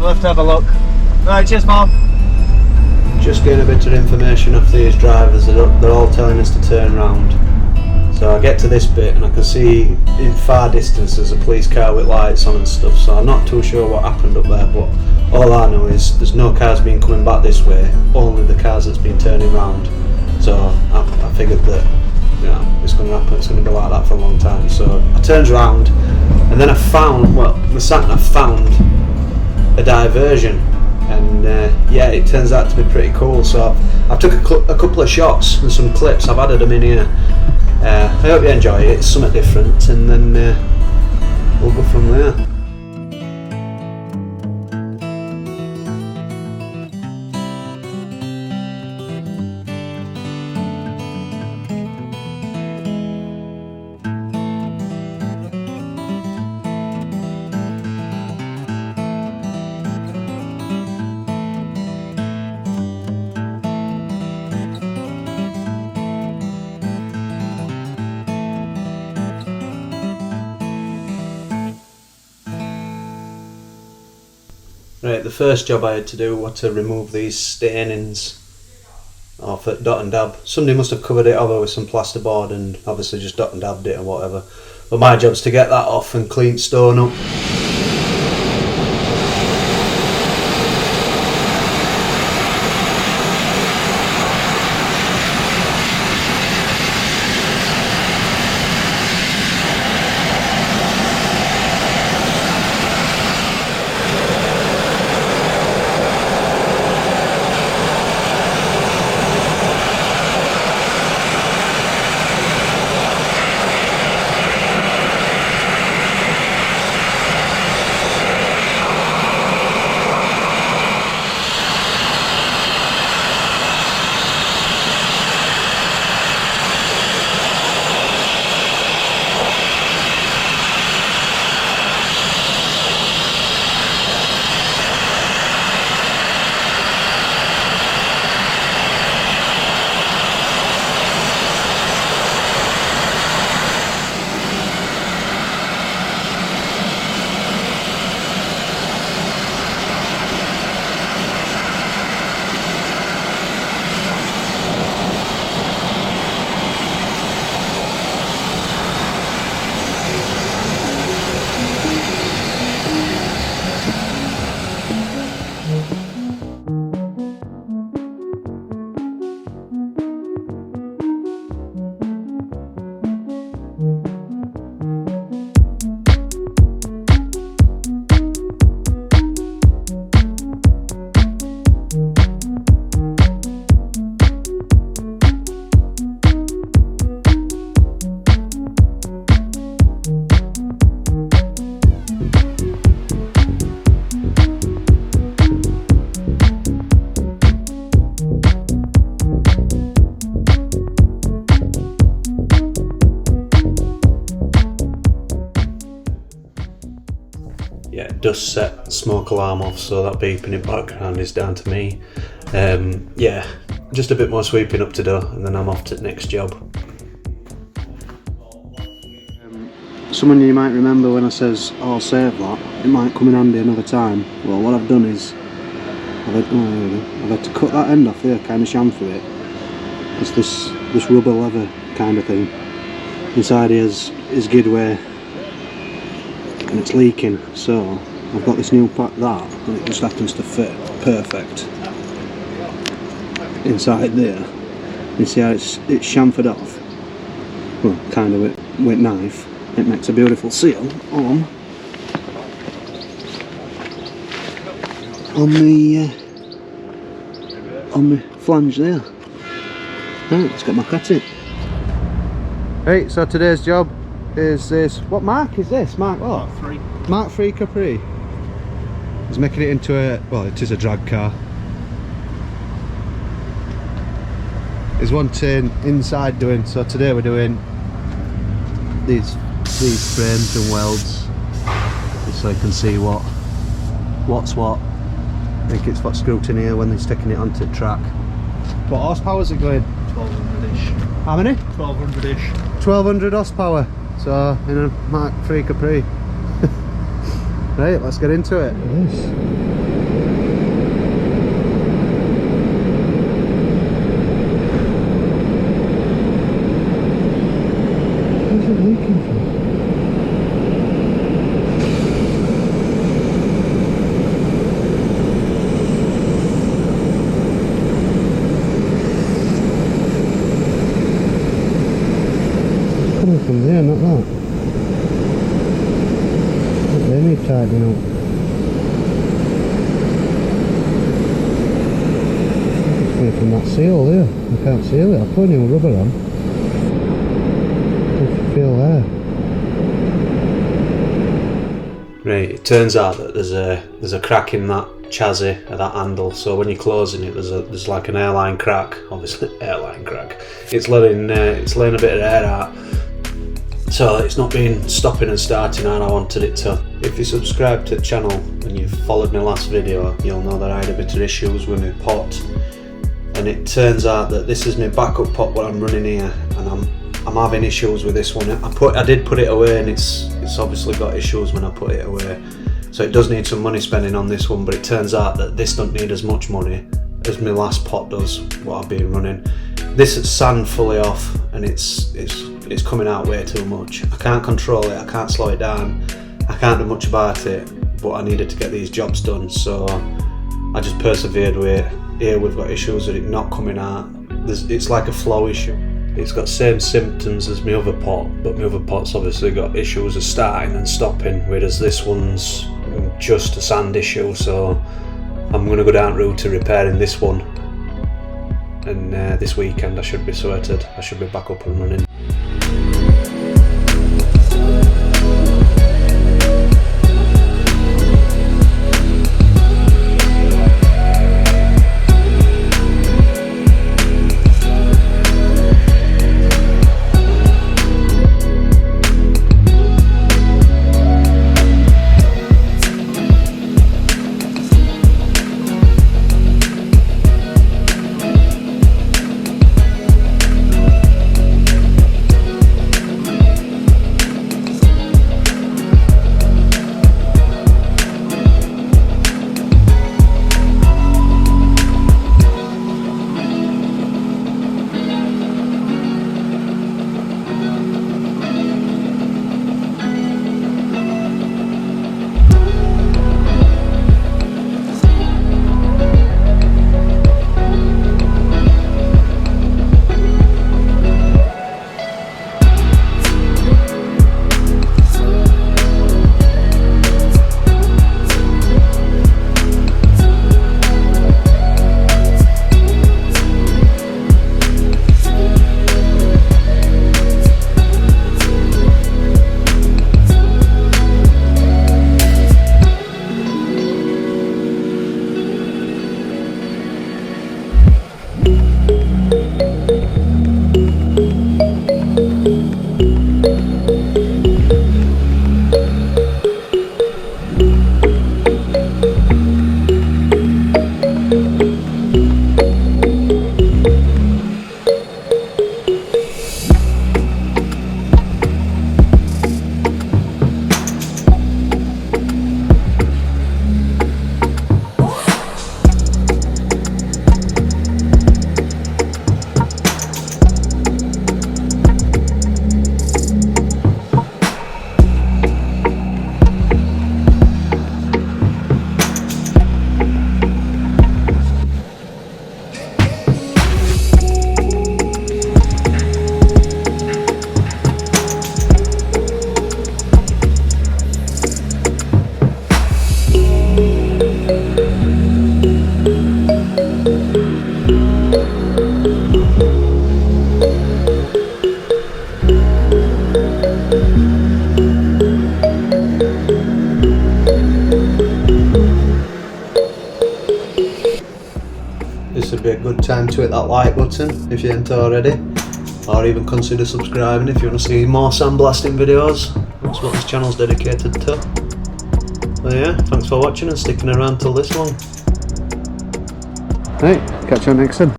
We'll have to have a look. Right, cheers, Paul. Just getting a bit of information off these drivers. They're all telling us to turn round. So I get to this bit and I can see in far distance there's a police car with lights on and stuff. So I'm not too sure what happened up there, but all I know is there's no cars being coming back this way. Only the cars that's been turning round. So I figured that, you know, it's going to happen. It's going to be like that for a long time. So I turned round and then I found, well, the sat-nav found a diversion. And yeah, it turns out to be pretty cool. So I've took a couple of shots and some clips. I've added them in here. I hope you enjoy it. It's something different, and then we'll go from there. Right, the first job I had to do was to remove these stainings off at dot and dab. Somebody must have covered it over with some plasterboard and obviously just dot and dabbed it or whatever. But my job's to get that off and clean stone up. Yeah, dust set smoke alarm off, so that beeping in the background is down to me. Yeah, just a bit more sweeping up to do and then I'm off to the next job. Someone you might remember when I says, oh, I'll save that, it might come in handy another time. Well, what I've done is I've had to cut that end off there, kind of chamfer it. It's this rubber leather kind of thing. Inside here is gidway and it's leaking, so I've got this new pack that, and it just happens to fit perfect inside there. You see how it's chamfered off? Well, kind of with knife. It makes a beautiful seal on the flange there. Right, let's get back at it. Right, so today's job is this. What mark is this? Mark what? Mark 3. Mark 3 Capri. He's making it into a, well, it is a drag car. There's one turn inside doing, so today we're doing these frames and welds, just so you can see what's what. I think it's what's screwed in here when they're sticking it onto the track. What horsepower is it going? 1200-ish. How many? 1200-ish. 1200 horsepower. So in a Mark 3 Capri. Right, let's get into it. Yes. looking for? It's coming from there, not that. They need tightening up. It's coming from that seal there. I can't seal it. I put new rubber on. You can feel there. Right, it turns out that there's a crack in that chassis of that handle, so when you're closing it there's like an airline crack, obviously airline crack. It's letting a bit of air out, so it's not been stopping and starting how I wanted it to. If you subscribe to the channel and you've followed my last video, you'll know that I had a bit of issues with my pot, and it turns out that this is my backup pot what I'm running here, and I'm having issues with this one. I did put it away, and it's obviously got issues when I put it away, so it does need some money spending on this one, but it turns out that this doesn't need as much money as my last pot does, what I've been running. This is sand fully off, and it's coming out way too much. I can't control it, I can't slow it down, I can't do much about it, but I needed to get these jobs done, so I just persevered with it. Here we've got issues with it not coming out. It's like a flow issue. It's got same symptoms as my other pot, but my other pot's obviously got issues of starting and stopping, whereas this one's just a sand issue, so I'm going to go down route to repairing this one, and this weekend I should be sorted. I should be back up and running. This would be a good time to hit that like button if you ain't already, or even consider subscribing if you want to see more sandblasting videos. That's what this channel's dedicated to. But yeah, thanks for watching and sticking around till this long. Right, catch you next time.